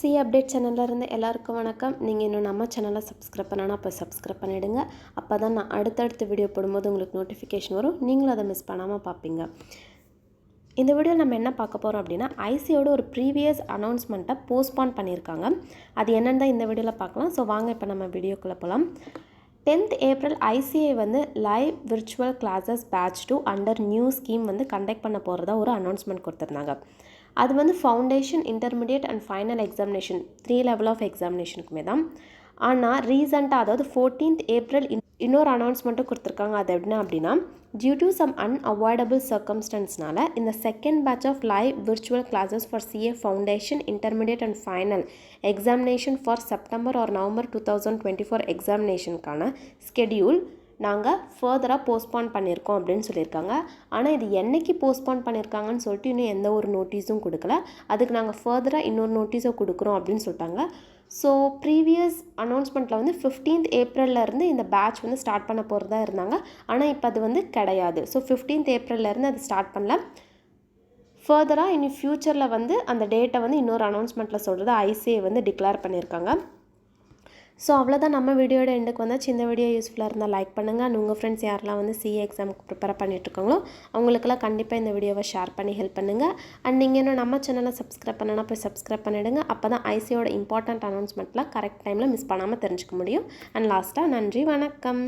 CAupdates சேனல்ல இருந்து எல்லாருக்கும் வணக்கம். நீங்க இன்னும் நம்ம சேனலை சப்ஸ்கிரைப் பண்ணனா அப்ப சப்ஸ்கிரைப் பண்ணிடுங்க. அப்பதான் நான் அடுத்தடுத்த வீடியோ போடும்போது உங்களுக்கு நோட்டிஃபிகேஷன் வரும். நீங்களும் அதை மிஸ் பண்ணாம பாப்பீங்க. இந்த வீடியோ நம்ம என்ன பார்க்க போறோம் அப்படினா ஐசியோட ஒரு ப்ரீவியஸ் அனௌன்ஸ்மென்ட்டை போஸ்ட்போன் பண்ணிருக்காங்க. அது என்னன்னு தான் இந்த வீடியோல பார்க்கலாம். சோ வாங்க இப்போ நம்ம வீடியோக்குள்ள போலாம். 10th April ICAI வந்து live virtual classes batch 2 under new scheme வந்து கண்டக்ட் பண்ண போறதா ஒரு அனௌன்ஸ்மென்ட் கொடுத்திருந்தாங்க. அது வந்து foundation intermediate and final examination 3 level of எக்ஸாமினேஷனுக்குமே தான். ஆனால் ரீசெண்டாக அதாவது 14th April இன்னொரு அனௌன்ஸ்மெண்ட்டும் கொடுத்துருக்காங்க. அது என்ன அப்படின்னா டியூ டு சம் அன்அவாய்டபிள் சர்க்கம்ஸ்டன்ஸ்னால இந்த second batch of live virtual classes for CA foundation intermediate and final examination for September or November 2024 எக்ஸாமினேஷனுக்கான ஸ்கெடியூல் நாங்கள் ஃபர்தராக போஸ்ட்போன் பண்ணியிருக்கோம் அப்படின்னு சொல்லியிருக்காங்க. ஆனால் இது என்றைக்கு போஸ்ட்போன் பண்ணியிருக்காங்கன்னு சொல்லிட்டு இன்னும் எந்த ஒரு நோட்டீஸும் கொடுக்கல. அதுக்கு நாங்கள் ஃபர்தராக இன்னொரு நோட்டீஸை கொடுக்குறோம் அப்படின்னு சொல்லிட்டாங்க. ஸோ ப்ரீவியஸ் அனௌன்ஸ்மெண்ட்டில் வந்து 15th Aprilலேருந்து இந்த பேட்ச் வந்து ஸ்டார்ட் பண்ண போகிறதா இருந்தாங்க. ஆனால் இப்போ அது வந்து கிடையாது. ஸோ 15th Aprilலேருந்து அது ஸ்டார்ட் பண்ணல. ஃபர்தராக இனி ஃப்யூச்சரில் வந்து அந்த டேட்டை வந்து இன்னொரு அனௌன்ஸ்மெண்ட்டில் சொல்கிறது ICAI வந்து டிக்ளேர் பண்ணியிருக்காங்க. ஸோ அவ்வளோதான் நம்ம வீடியோட எண்டுக்கு வந்தாச்சு. இந்த வீடியோ யூஸ்ஃபுல்லாக இருந்தால் லைக் பண்ணுங்கள். அண்ட் உங்கள் ஃப்ரெண்ட்ஸ் யாரெல்லாம் வந்து CA எக்ஸாமுக்கு ப்ரிப்பேர் பண்ணிட்டுருக்காங்களோ அவங்களுக்கெல்லாம் கண்டிப்பாக இந்த வீடியோவை ஷேர் பண்ணி ஹெல்ப் பண்ணுங்கள். அண்ட் நீங்கள் இன்னும் நம்ம சேனலை சப்ஸ்கிரைப் பண்ணனா போய் சப்ஸ்கிரைப் பண்ணிவிடுங்க. அப்போ தான் ICAIயோட இம்பார்ட்டண்ட் அனௌன்ஸ்மெண்ட்லாம் கரெக்ட் டைமில் மிஸ் பண்ணாமல் தெரிஞ்சுக்க முடியும். அண்ட் லாஸ்ட்டாக நன்றி, வணக்கம்.